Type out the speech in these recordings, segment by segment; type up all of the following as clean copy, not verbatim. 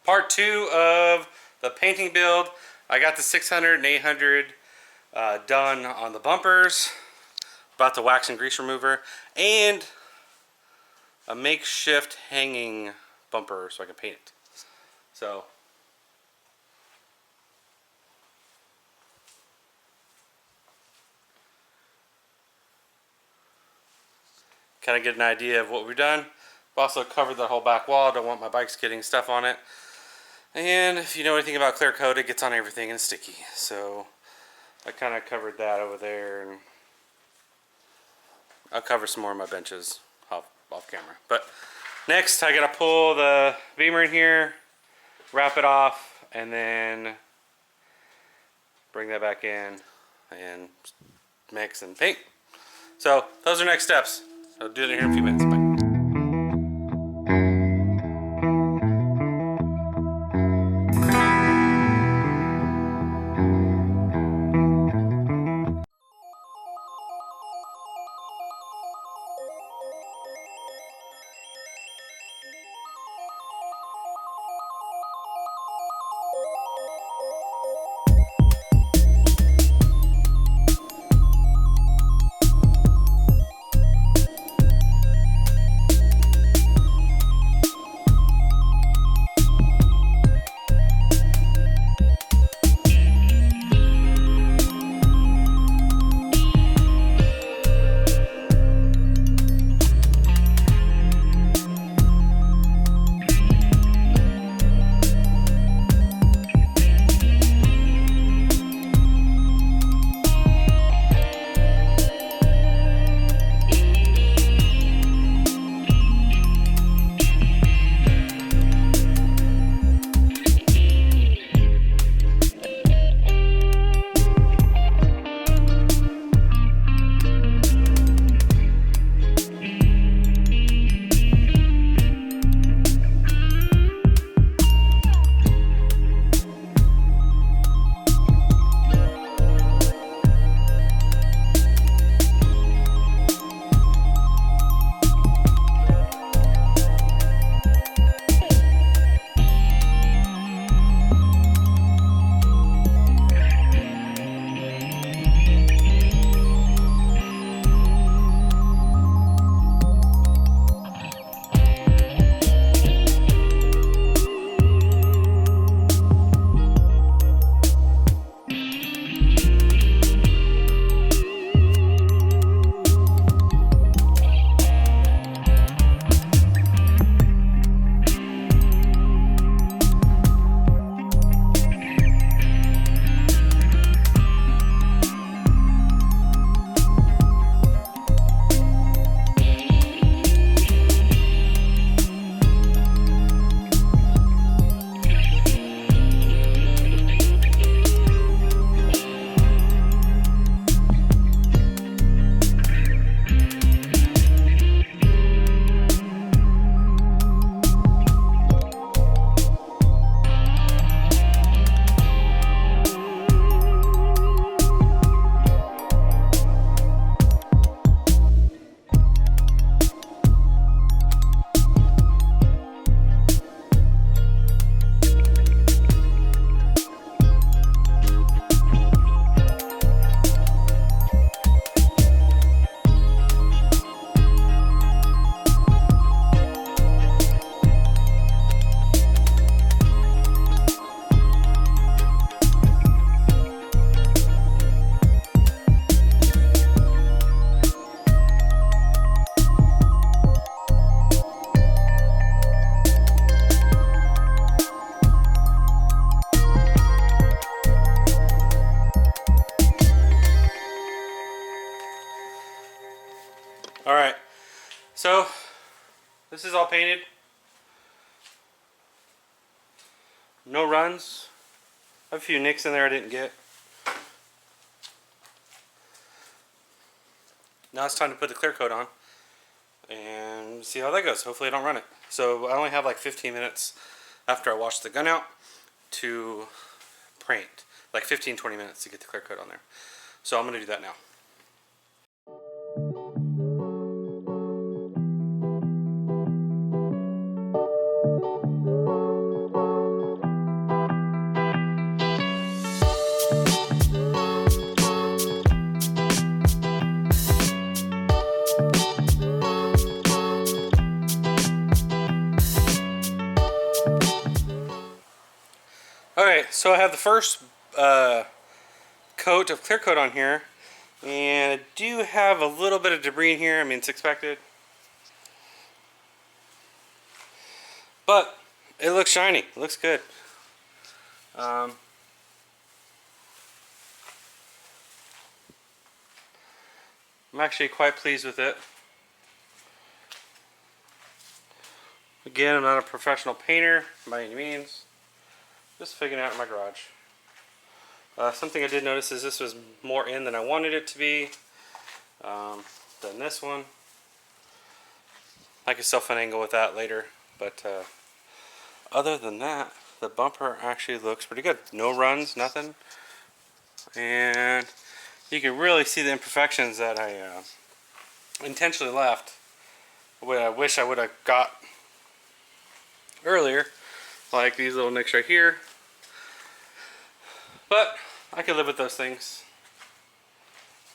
Part 2 of the painting build. I got the 600 and 800 done on the bumpers. About the wax and grease remover. And a makeshift hanging bumper so I can paint it. So kind of get an idea of what we've done. I've also covered the whole back wall. Don't want my bikes getting stuff on it. And if you know anything about clear coat, it gets on everything and it's sticky. So I kind of covered that over there, and I'll cover some more of my benches off camera. But next I gotta pull the beamer in here, wrap it off, and then bring that back in and mix and paint. So those are next steps. I'll do it here in a few minutes. Bye. Alright, so this is all painted. No runs. I have a few nicks in there I didn't get. Now it's time to put the clear coat on and see how that goes. Hopefully I don't run it. So I only have like 15 minutes after I wash the gun out to paint. Like 15-20 minutes to get the clear coat on there. So I'm going to do that now. Alright, so I have the first coat of clear coat on here, and I do have a little bit of debris in here. I mean, it's expected, but it looks shiny. It looks good. I'm actually quite pleased with it. Again, I'm not a professional painter by any means. Just figuring it out in my garage. Something I did notice is this was more in than I wanted it to be. Than this one. I could still finagle with that later, but other than that, the bumper actually looks pretty good. No runs, nothing, and you can really see the imperfections that I intentionally left. What I wish I would have got earlier, like these little nicks right here, but I could live with those things.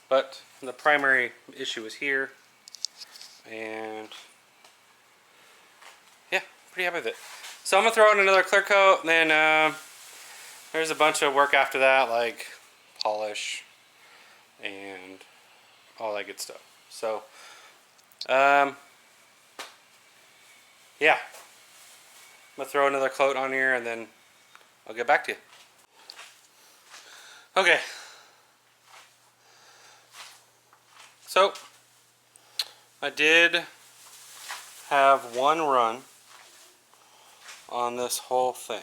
But the primary issue is here, and yeah, pretty happy with it. So I'm gonna throw in another clear coat, and then there's a bunch of work after that, like polish and all that good stuff. So yeah, I'm gonna throw another coat on here, and then I'll get back to you. Okay. So, I did have one run on this whole thing.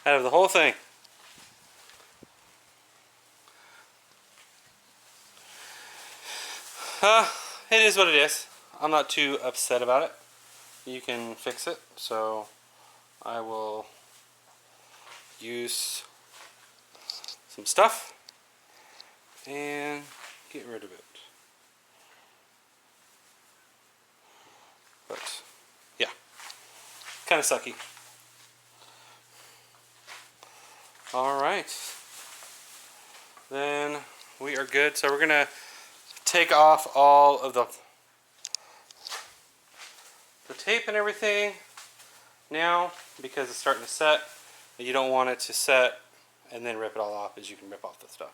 Out of the whole thing. It is what it is. I'm not too upset about it. You can fix it, so I will use some stuff and get rid of it. But yeah, kind of sucky. Alright, then we are good. So we're gonna take off all of the tape and everything now, because it's starting to set. You don't want it to set and then rip it all off, as you can rip off the stuff.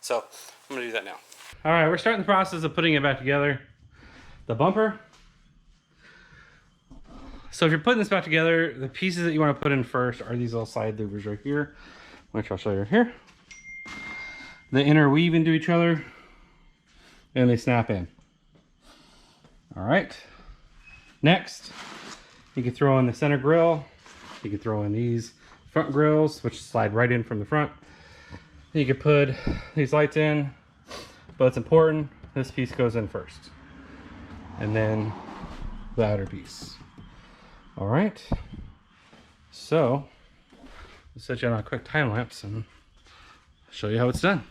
So I'm gonna do that now. Alright, we're starting the process of putting it back together. The bumper. So if you're putting this back together, the pieces that you want to put in first are these little side louvers right here, which I'll show you here. They interweave into each other and they snap in. All right. Next, you can throw in the center grill. You can throw in these front grills, which slide right in from the front. You can put these lights in, but it's important, this piece goes in first. And then the outer piece. All right. So, I'll set you on a quick time lapse and show you how it's done.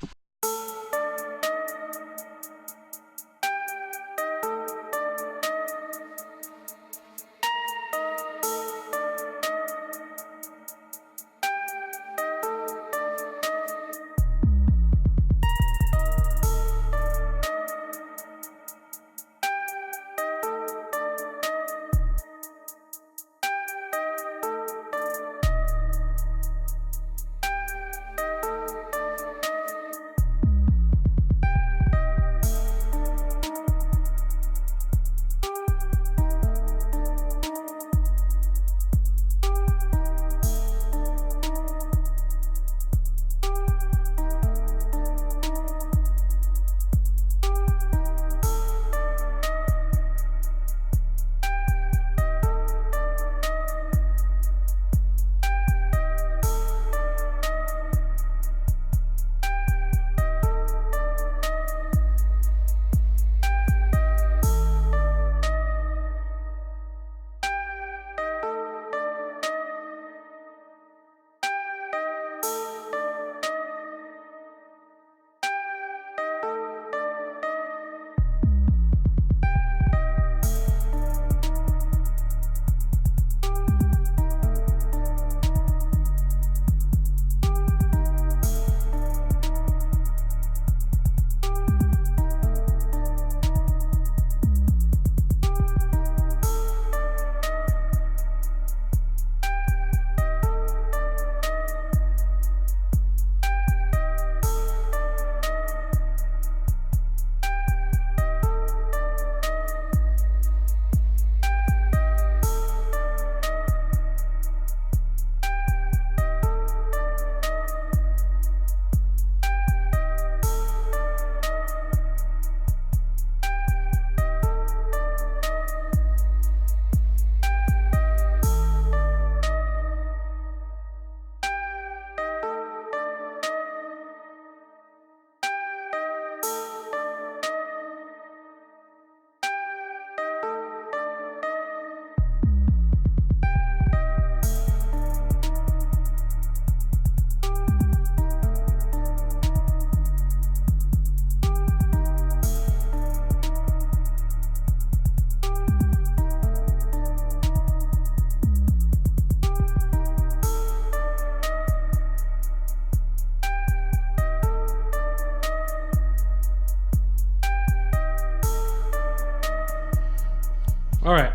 All right,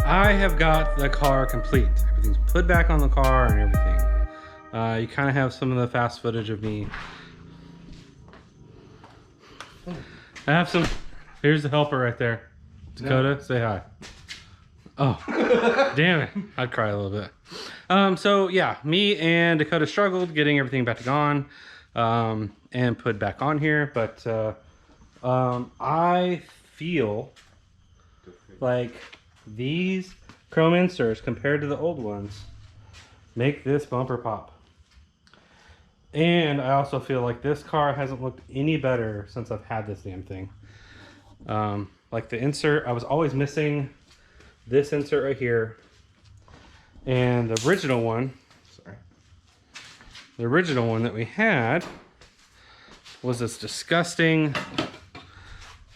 I have got the car complete. Everything's put back on the car and everything. You kind of have some of the fast footage of me. I have some, here's the helper right there. Dakota, say hi. Oh, damn it. I'd cry a little bit. So yeah, me and Dakota struggled getting everything back on and put back on here. But I feel like these chrome inserts compared to the old ones make this bumper pop. And I also feel like this car hasn't looked any better since I've had this damn thing. Like the insert, I was always missing this insert right here. And the original one, the original one that we had was this disgusting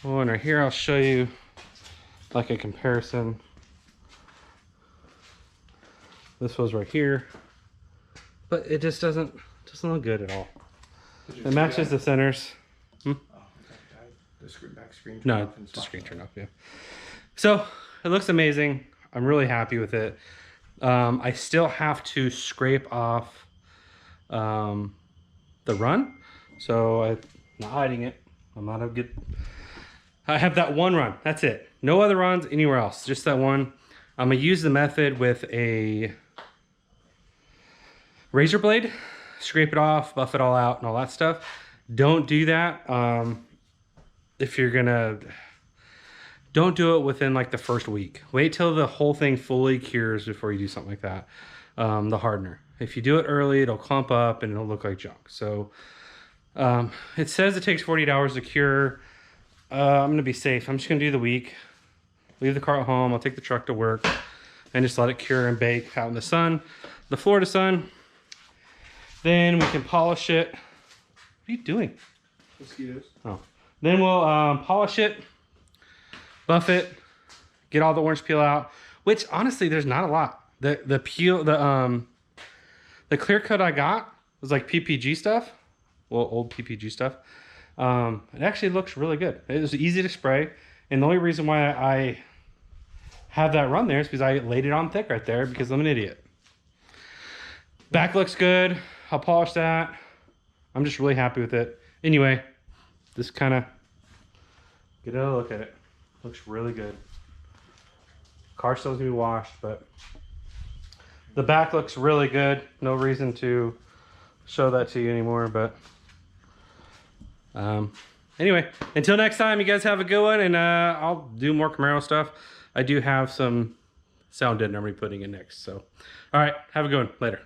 one right here. I'll show you like a comparison. This was right here, but it just doesn't look good at all. It matches the centers. The screen No, it's the screen turned off, yeah. So it looks amazing. I'm really happy with it. I still have to scrape off the run, so I'm not hiding it. I'm not a good. I have that one run. That's it. No other runs anywhere else. Just that one. I'm gonna use the method with a razor blade, scrape it off, buff it all out, and all that stuff. Don't do that if you're gonna. Don't do it within like the first week. Wait till the whole thing fully cures before you do something like that. The hardener. If you do it early, it'll clump up and it'll look like junk. So it says it takes 48 hours to cure. I'm gonna be safe. I'm just gonna do the week. Leave the car at home. I'll take the truck to work and just let it cure and bake out in the sun, the Florida sun. Then we can polish it. What are you doing? Mosquitos. Oh. Then we'll polish it, buff it, get all the orange peel out, which honestly there's not a lot. The peel, the clear coat I got was like PPG stuff. Well, old PPG stuff. It actually looks really good. It was easy to spray. And the only reason why I have that run there is because I laid it on thick right there because I'm an idiot. Back looks good. I'll polish that. I'm just really happy with it. Anyway, this kind of, get a look at it. Looks really good. Car still's gonna be washed, but the back looks really good. No reason to show that to you anymore, but anyway, until next time, you guys have a good one, and I'll do more Camaro stuff. I do have some sound deadener I'm putting in next, so all right, have a good one. Later.